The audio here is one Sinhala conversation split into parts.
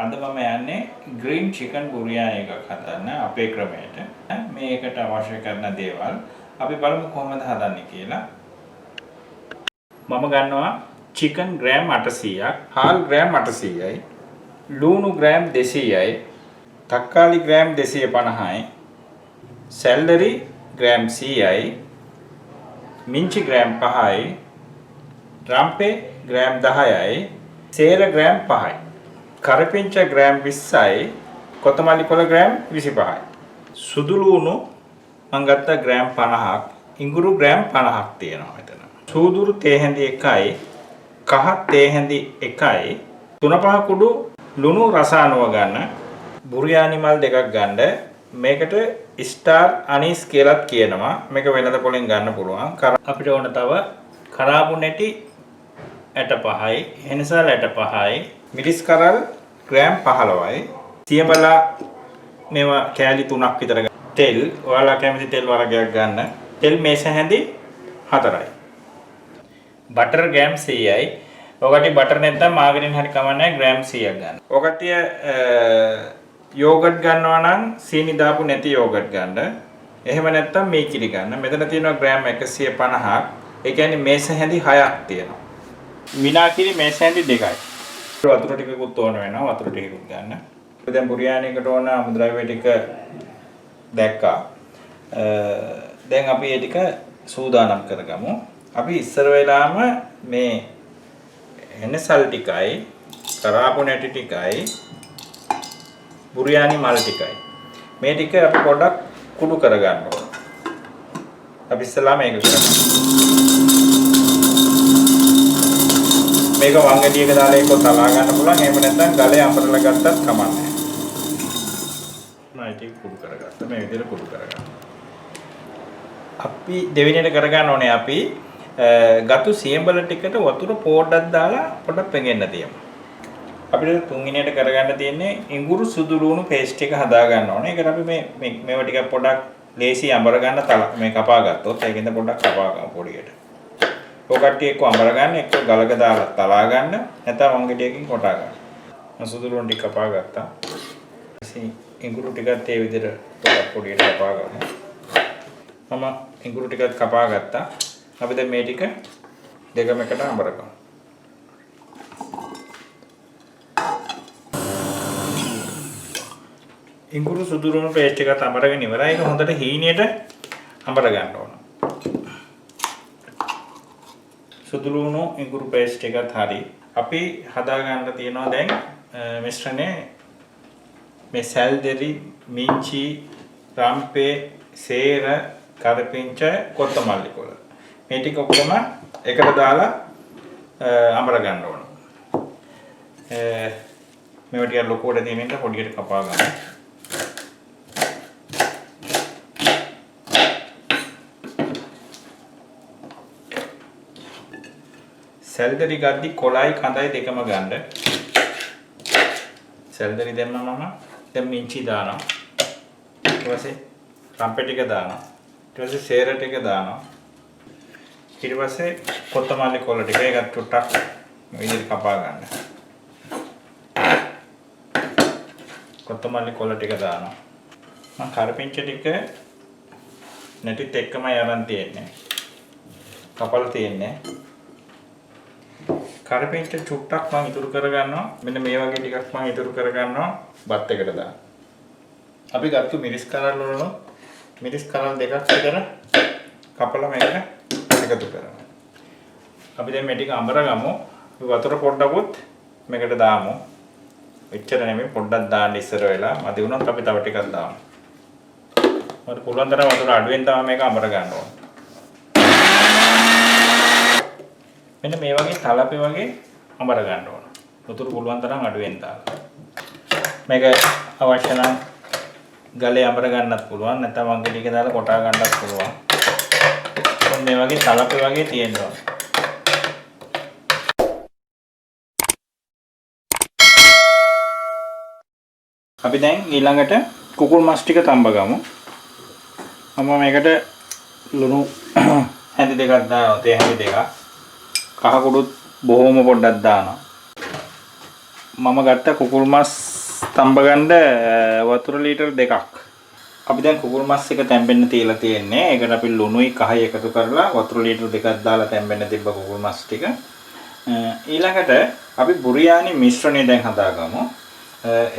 අද මම යන්නේ green chicken biryani එකක් හදන්න අපේ ක්‍රමයට. මේකට අවශ්‍ය කරන දේවල් අපි බලමු කොහොමද හදන්නේ කියලා. මම ගන්නවා chicken gram 800ක්, හාල් gram 800යි, ලුණු gram 200යි, තක්කාලි gram 250යි, සැලරි gram 100යි, මිංචි gram 5යි, රම්පේ gram 10යි, සේර gram 5යි. කරපිංච ග්‍රෑම් 20යි, කොතමල්ලි කොළ ග්‍රෑම් 25යි. සුදු ලුණු මම ගත්තා ග්‍රෑම් 50ක්, ඉඟුරු ග්‍රෑම් 50ක් තියෙනවා මෙතන. සූදුරු තේ හැඳි 1යි, කහ තේ හැඳි 1යි, 3-5 කුඩු ලුණු රස අනුව ගන්න. බුරියානි මල් දෙකක් ගන්න. මේකට ස්ටාර් අනීස් කියලාත් කියනවා. මේක වෙනද පොලෙන් ගන්න පුළුවන්. අපිට ඕන තව කරාබු නැටි ඇට 5යි, එනිසා ඇට 5යි, මිරිස් කරල් ග්‍රෑම් 15යි, සියඹලා මේවා කෑලි 3ක් විතර ගන්න. තෙල් ඔයාලා කැමති තෙල් වර්ගයක් ගන්න. තෙල් මේස හැඳි 4යි. Butter gram 100යි. ඔකට බටර් නැත්නම් මාගරින් හරි කමන්නේ ග්‍රෑම් 100ක් ගන්න. ඔකට යෝගට් ගන්නවා නම් සීනි දාපු නැති යෝගට් ගන්න. එහෙම නැත්නම් මේ කිරි ගන්න. මෙතන තියෙනවා ග්‍රෑම් 150ක්. ඒ කියන්නේ මේස හැඳි 6ක් තියෙනවා. විනාකිරි මේස හැඳි 2යි. වතුර ටිකකුත් ඕන වෙනවා. වතුර ටිකකුත් ගන්න. දැන් බුරියානි එකට ඕන අමුද්‍රව්‍ය ටික දැක්කා. දැන් අපි මේ ටික සූදානම් කරගමු. අපි ඉස්සර වෙලාම මේ එනසල් ටිකයි, කරාපු නැටි ටිකයි, බුරියානි මල් ටිකයි. මේ ටික අපි පොඩ්ඩක් කුඩු කරගන්න ඕන. අපි ඉස්සලා මේක කරමු. මේක වංගඩියක දාලා ඒක තලා ගන්න පුළුවන්. එහෙම නැත්නම් ගලේ අඹරලා ගත්තත් කමන්නේ නැහැ. ටික කුඩු කරගත්තා. මේ විදිහට කුඩු කරගන්න. අපි දෙවෙනියට කරගන්න ඕනේ අපි ගතු සියඹල ටිකට වතුර පොඩ්ඩක් දාලා පොඩ්ඩක් පෙඟෙන්න තියමු. අපිට තුන්වෙනියට කරගන්න තියෙන්නේ ඉඟුරු සුදු ලුණු පේස්ට් එක හදා ගන්න ඕනේ. ඒකට අපි මේවා ටික පොඩ්ඩක් ලේසි අඹර ගන්න මේ කපා ගත්තොත් ඒකෙන්ද පොඩ්ඩක් කපා ගමු පොඩියට. ඔකට එක්ක අඹර ගන්න, එක්ක ගලක දාලා තලා ගන්න, නැත්නම් වංගෙඩියකින් කොටා ගන්න. මම සුදු ලුණු ටික කපා ගත්තා. ඊපස්සේ ඉඟුරු ටිකත් ඒ විදිහට පොඩියට කපා ගමු. මම ඉඟුරු ටිකත් කපා ගත්තා. අපි දැන් මේ ටික දෙකම එකට අඹර ගමු. ඉඟුරු සුදු ලුණු පේස්ට් එකත් අඹරගෙන ඉවරයි. ඒක හොඳට හීනියට අඹර ගන්න ඕන. සුදු ලුණු ඉඟුරු පේස්ට් එකත් හරි. අපි හදා ගන්න තියෙනවා දැන් මිශ්‍රණය මේ සැල්දෙරි, මිංචි, රම්පේ, සේර, කරපිංච, කොත්තමල්ලි කොළ. මේ ටික ඔක්කොම එකට දාලා අඹර ගන්න ඕන. මේවා ටික ලොකුවට දෙමින් පොඩියට කපා ගන්න. සැල්දරි ගද්දි කොළයි කඳයි දෙකම ගන්න. සැල්දරි දැම්මම මම දැන් මිංචි දානවා. ඊට පස්සේ රම්පේ ටික දානවා. ඊට පස්සේ සේර ටික දානවා. ඊට පස්සේ කොත්තමල්ලි කොළ ටික ඒකත් ටුට්ටක් මේ විදිහට කපා ගන්න. කොත්තමල්ලි කොළ ටික දානවා. මම කරපිංච ටික නැටිත් එක්කමයි අරන් තියෙන්නේ. කපලා තියෙන්නේ. කරපිංච චුට්ටක් මම ඉතුරු කරගන්නවා. මෙන්න මේ වගේ ටිකක් මම ඉතුරු කරගන්නවා බත් එකට දාන්න. අපි ගත්තු මිරිස් කරල් වල මිරිස් කරල් දෙකක් විතර කපලා මේකට එකතු කරනවා. අපි දැන් මේ ටික අඹරගමු. වතුර පොඩ්ඩකුත් මේකට දාමු. එච්චර නෙමෙයි පොඩ්ඩක් දාන්න ඉස්සර වෙලා. මදි වුණොත් අපි තව ටිකක් දාමු. මට පුළුවන් තරම් වතුර අඩුවෙන් තමයි මේක අඹර ගන්න ඕනේ. මෙන්න මේ වගේ තලපේ වගේ අඹර ගන්න ඕන. වතුර පුළුවන් තරම් අඩුවෙන් දාලා. මේක අවශ්‍ය නම් ගලේ අඹර ගන්නත් පුළුවන්, නැත්නම් වංගෙඩියක දාලා කොටා ගන්නත් පුළුවන්. මේ වගේ තලපේ වගේ තියෙනවා. අපි දැන් ඊළඟට කුකුල් මස් ටික තඹ ගමු. මම මේකට ලුණු හැඳි දෙකක් දානවා, තේ හැඳි දෙකක්. කහ කුඩුත් බොහොම පොඩ්ඩක් දානවා. මම ගත්ත කුකුල් මස් තඹ ගන්න වතුර ලීටර් 2ක්. අපි දැන් කුකුල් මස් එක තැම්බෙන්න තියලා තියෙන්නේ. ඒකට අපි ලුණුයි කහයි එකතු කරලා වතුර ලීටර් 2ක් දාලා තැම්බෙන්න තිබ්බ කුකුල් මස් ටික. ඊළඟට අපි බුරියානි මිශ්‍රණය දැන් හදාගමු.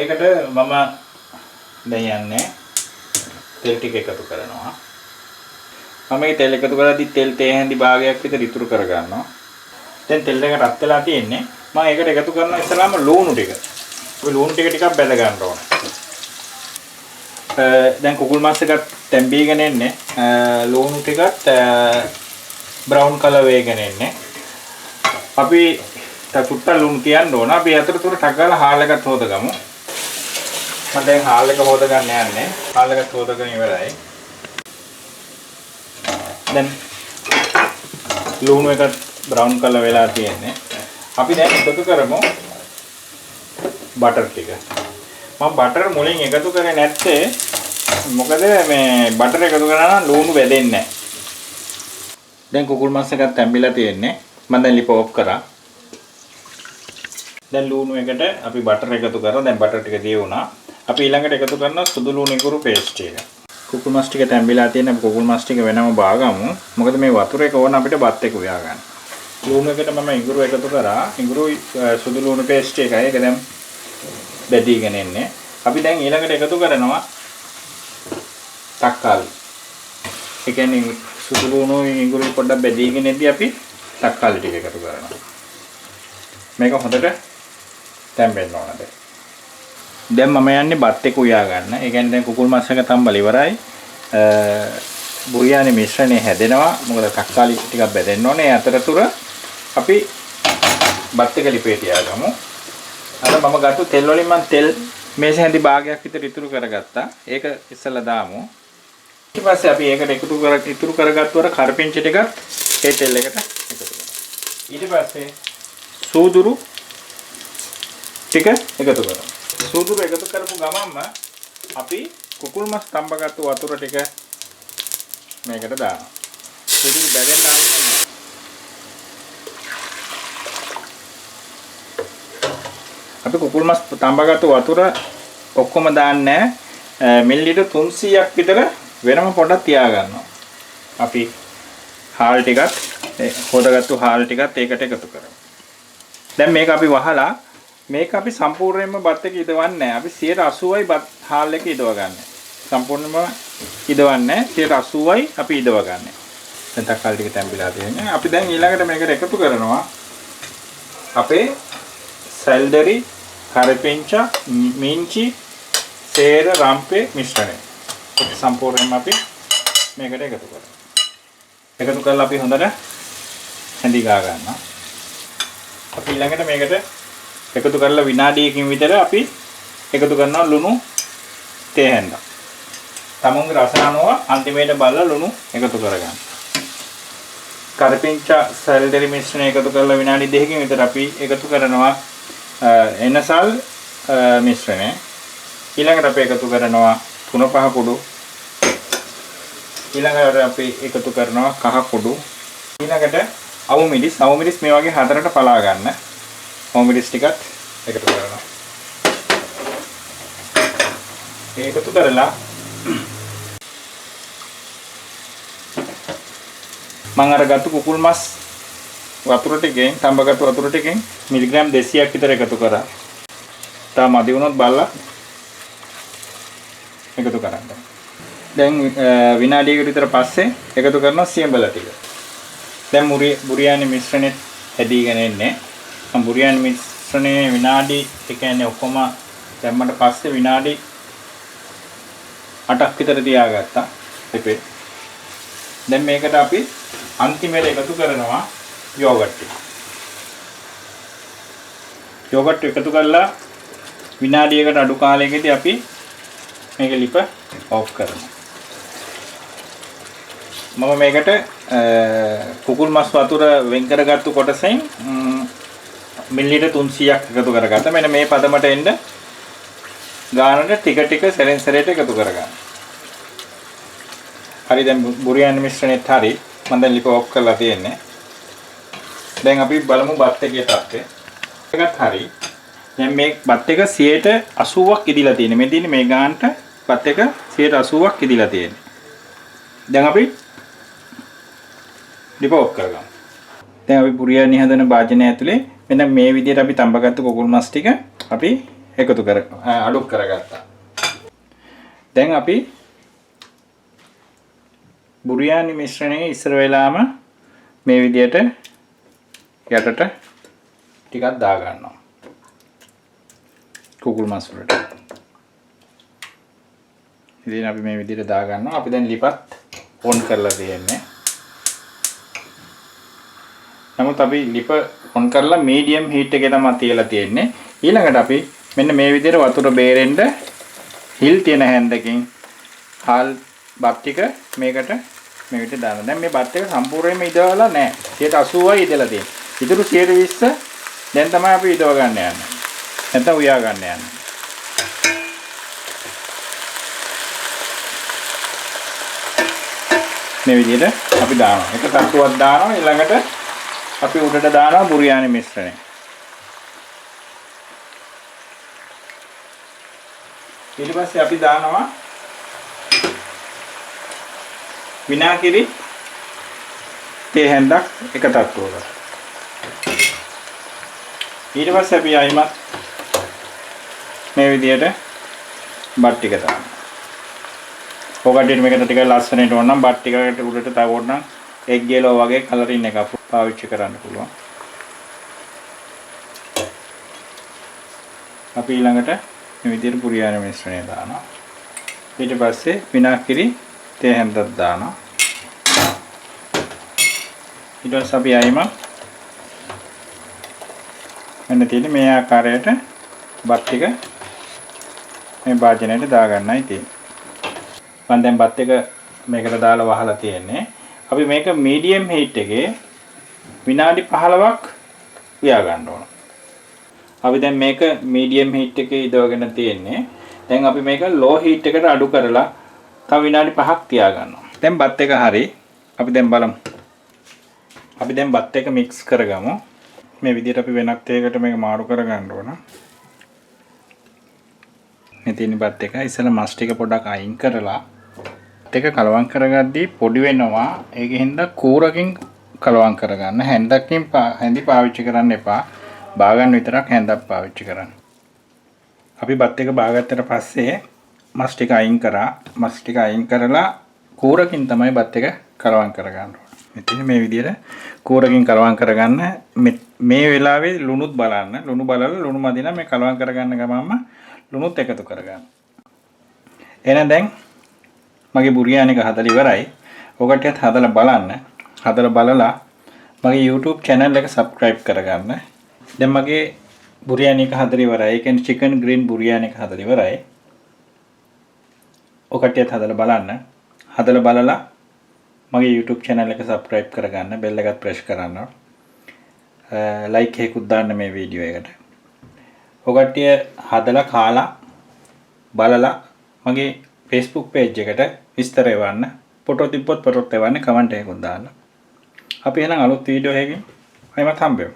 ඒකට මම දැන් යන්නේ තෙල් ටික එකතු කරනවා. මම මේ තෙල් එකතු කරද්දි තෙල් තේ හැඳි භාගයක් විතර ඉතුරු කර ගන්නවා. දැන් තෙල් එක රත් වෙලා තියෙන්නේ. මම ඒකට එකතු කරනවා ඉස්සලාම ලුණු ටික. අපි ලුණු ටික ටිකක් බැල ගන්න ඕනේ. දැන් කුකුල් මස් එකත් තැම්බීගෙන එන්නේ. ලුණු ටිකත් බ්‍රවුන් කලර් වෙගෙන එන්නේ. අපි චුට්ටක් ලුණු තියන්න ඕන. අපි අතරතුර ටක් ගාලා හාල් එකත් හොදගමු. මම දැන් හාල් එක හොද ගන්න යන්නේ. හාල් එකත් හොදගෙන ඉවරයි. දැන් ලුණු එකත් බ්‍රවුන් කලර් වෙලා තියෙන්නේ. අපි දැන් එකතු කරමු බටර් ටික. මම බටර් මුලින් එකතු කරේ නැත්තේ මොකද මේ බටර් එකතු කරා නම් ලුණු වැදෙන්නේ නැහැ. දැන් කුකුල් මස් එකත් තැම්බිලා තියෙන්නේ. මම දැන් ලිප ඔෆ් කරා. දැන් ලුණු එකට අපි බටර් එකතු කරා. දැන් බටර් ටික දී වුණා. අපි ඊළඟට එකතු කරනවා සුදු ලුණු ඉඟුරු පේස්ට් එක. කුකුල් මස් ටික තැම්බිලා තියෙන අපි කුකුල් මස් ටික වෙනම බාගමු. මොකද මේ වතුර එක ඕන අපිට බත් එක උයා ගන්න. ලුණු එකට මම ඉඟුරු එකතු කරා. ඉඟුරු සුදු ලුණු පේස්ට් එකයි. ඒක දැන් බෙදීගෙන එන්නේ. අපි දැන් ඊළඟට එකතු කරනවා තක්කාලි. ඒ කියන්නේ සුදු ලුණු ඉඟුරු පොඩ්ඩක් බෙදීගෙන ඉඳි අපි තක්කාලි ටික එකතු කරනවා. මේක හොඳට තැම්බෙන්න ඕනද. දැන් මම යන්නේ බත් එක උයා ගන්න. ඒ කියන්නේ දැන් කුකුල් මස් එක තම්බල ඉවරයි. බුරියානි මිශ්‍රණය හැදෙනවා. මොකද තක්කාලි ටිකක් බෙදෙන්න ඕනේ. ඒ අතරතුර අපි බත් එක ලිපේ තියාගමු. අර මම ගත්ත තෙල් වලින් මම තෙල් මේස හැඳි භාගයක් විතර ඉතුරු කරගත්තා. ඒක ඉස්සෙල්ලා දාමු. ඊට පස්සේ අපි ඒකට ඉතුරු කරගත්තු අර කරපිංච ටිකත් ඒ තෙල් එකට එකතු කරනවා. ඊට පස්සේ සූදුරු ටික එකතු කරනවා. සූදුරු එකතු කරපු ගමන්ම අපි කුකුල් මස් තඹගත්තු වතුර ටික මේකට දානවා. සූදුරු බැදෙන්න අරින්න. අපි කුකුල් මස් තඹගත්තු වතුර ඔක්කොම දාන්නේ මිලිලීටර් 300ක් විතර වෙනම පොඩක් තියා ගන්නවා. අපි හාල් ටිකත් හොදගත්තු හාල් ටිකත් ඒකට එකතු කරමු. දැන් මේක අපි වහලා මේක අපි සම්පූර්ණයෙන්ම බත් එක ඉදවන්නේ නැහැ. අපි 80%යි බත් හාල් එක ඉදවගන්නේ. සම්පූර්ණයෙන්ම ඉදවන්නේ 80%යි අපි ඉදවගන්නේ. දැන් තක්කාලි ටික තැම්බිලා තියෙන්නේ. අපි දැන් ඊළඟට මේකට එකතු කරනවා අපේ සැල්ඩරි, කරපිංච, මිංචි, සේර, රම්පේ මිශ්‍රණය. ඒක සම්පූර්ණයෙන්ම අපි මේකට එකතු කරමු. එකතු කරලා අපි හොඳට හැඳි ගා ගන්නවා. අපි ඊළඟට මේකට එකතු කරලා විනාඩියකින් විතර අපි එකතු කරනවා ලුණු තේ හැඳ. තමුන්ගේ රස අනුව අන්තිමේට බලලා ලුණු එකතු කරගන්න. කරපිංච සැල්ඩරි මිශ්‍රණය එකතු කරලා විනාඩි 2කින් විතර අපි එකතු කරනවා එනසල් මිශ්‍රණය. ඊළඟට අපි එකතු කරනවා 3-5 කුඩු. ඊළඟට අපි එකතු කරනවා කහ කුඩු. ඊළඟට අවු මිරිස් මේ වගේ හතරට පලා ගන්න. අවු මිරිස් ටිකත් එකතු කරනවා. ඒකතු කරලා මම අර ගත්ත කුකුල් මස් වතුර ටිකෙන් තඹගත්තු වතුර ටිකෙන් මිලිග්‍රෑම් 200ක් විතර එකතු කරා. තාම අඩි වුණොත් බලලා එකතු කරන්න. දැන් විනාඩියකට විතර පස්සේ එකතු කරනවා සියඹල ටික. දැන් බුරියානි මිශ්‍රණය හැදීගෙන එන්නේ. මම බුරියානි මිශ්‍රණය විනාඩි ඒ කියන්නේ ඔක්කොම දැම්මට පස්සේ විනාඩි 8ක් විතර තියාගත්තා. ලිපේ. දැන් මේකට අපි අන්තිමට එකතු කරනවා යෝගට් ටික. යෝගට් එකතු කරලා විනාඩියකට අඩු කාලයකදී අපි මේක ලිප ඔෆ් කරනවා. මම මේකට කුකුල් මස් වතුර වෙන් කරගත්තු කොටසෙන් මිලිලීටර් 300ක් එකතු කරගත්තා. මෙන්න මේ පදමට එන්න ගානට ටික ටික සැරෙන් සැරේට එකතු කරගන්න. හරි දැන් බුරියානි මිශ්‍රණයත් හරි. මම දැන් ලිප ඔෆ් කරලා තියෙන්නේ. දැන් අපි බලමු බත් එකේ තත්ත්වය. එකත් හරි. දැන් මේ බත් එක 80ක් ඉදිලා තියෙනවා. මේ තියෙන්නේ මේ ගානට බත් එක 80ක් ඉදිලා තියෙනවා. දැන් අපි ලිප ඔෆ් කරගමු. දැන් අපි බුරියානි හදන භාජනය ඇතුලේ මෙන්න මේ විදිහට අපි තඹගත්තු කුකුල් මස් ටික අපි එකතු කර අඩු කරගත්තා. දැන් අපි බුරියානි මිශ්‍රණය ඉස්සර වෙලාම මේ විදිහට යටට ටිකක් දා ගන්නවා. කුකුල් මස් වලට. ඉතින් අපි මේ විදිහට දා ගන්නවා. අපි දැන් ලිපත් ඔන් කරලා තියෙන්නේ. නමුත් අපි ලිප ඔන් කරලා මීඩියම් හීට් එකේ තමයි තියලා තියෙන්නේ. ඊළඟට අපි මෙන්න මේ විදිහට වතුර බේරෙන්න හිල් තියෙන හැන්දකින් හාල් බත් ටික මේකට මේ විදිහට දානවා. දැන් මේ බත් එක සම්පූර්ණයෙන්ම ඉදවලා නැහැ. 80යි ඉදලා තියෙන්නේ. ඉතුරු 20 දැන් තමයි අපි ඉදව ගන්න යන්නේ. නැත්නම් උයා ගන්න යන්නේ. මේ විදිහට අපි දානවා. එක තට්ටුවක් දානවා. ඊළඟට අපි උඩට දානවා බුරියානි මිශ්‍රණය. ඊට පස්සේ අපි දානවා විනාගිරි තේ හැන්දක් එක තට්ටුවකට. ඊට පස්සේ අපි ආයිමත් මේ විදිහට බත් ටික දානවා. ඔකටින් මේකට ටික ලස්සනට ඕන නම් බත් ටිකකට උඩට තව ඕන නම් එග් යෙලෝ වගේ කලරින් එකක් පාවිච්චි කරන්න පුළුවන්. අපි ඊළඟට මේ විදිහට බුරියානි මිශ්‍රණය දානවා. ඊට පස්සේ විනාගිරි තේ හැන්දක් දානවා. ඊට පස්සේ අපි ආයිම මෙන්න තියෙන මේ ආකාරයට බත් ටික මේ භාජනයට දා ගන්නයි තියෙන්නේ. මම දැන් බත් එක මේකට දාලා වහලා තියෙන්නේ. අපි මේක මීඩියම් හීට් එකේ විනාඩි 15ක් උයා ගන්න ඕන. අපි දැන් මේක මීඩියම් හීට් එකේ ඉදවගෙන තියෙන්නේ. දැන් අපි මේක ලෝ හීට් එකට අඩු කරලා තව විනාඩි 5ක් තියා ගන්නවා. දැන් බත් එක හරි. අපි දැන් බලමු. අපි දැන් බත් එක මික්ස් කරගමු. මේ විදිහට අපි වෙනත් තේකට මේක මාරු කරගන්න ඕන. මේ තියෙන බත් එක ඉස්සෙල්ලා මස් ටික පොඩ්ඩක් අයින් කරලා එක කලවම් කරගද්දී පොඩි වෙනවා. ඒකෙන්ද කූරකින් කලවම් කරගන්න. හැන්දි පාවිච්චි කරන්න එපා. බාගන්න විතරක් හැන්දක් පාවිච්චි කරන්න. අපි බත් එක බාගත්තට පස්සේ මස් ටික අයින් කරා. මස් ටික අයින් කරලා කූරකින් තමයි බත් එක කලවම් කරගන්න ඕනේ. මෙතන මේ විදිහට කූරකින් කලවම් කරගන්න. මේ වෙලාවේ ලුණුත් බලන්න. ලුණු බලලා ලුණු මදි නම් මේ කලවම් කරගන්න ගමන්ම ලුණුත් එකතු කරගන්න. එහෙනම් දැන් මගේ බුරියානි එක හදලා ඉවරයි. ඔකටත් හදලා බලන්න. හදලා බලලා මගේ YouTube channel එක subscribe කරගන්න. දැන් මගේ බුරියානි එක හදලා ඉවරයි. ඒ කියන්නේ chicken green බුරියානි එක හදලා ඉවරයි. ඔකටත් හදලා බලන්න. හදලා බලලා මගේ YouTube channel එක subscribe කරගන්න. bell එකත් press කරන්න. like එකකුත් දාන්න මේ වීඩියෝ එකට. ඔකට්ටිය හදලා කාලා බලලා මගේ Facebook page එකට විස්තර එවන්න. ෆොටෝ තිබ්බොත් ෆොටෝත් එවන්න. කමෙන්ට් එකකුත් දාන්න. අපි එහෙනම් අලුත් වීඩියෝ එකකින් ආයෙත් හම්බෙමු.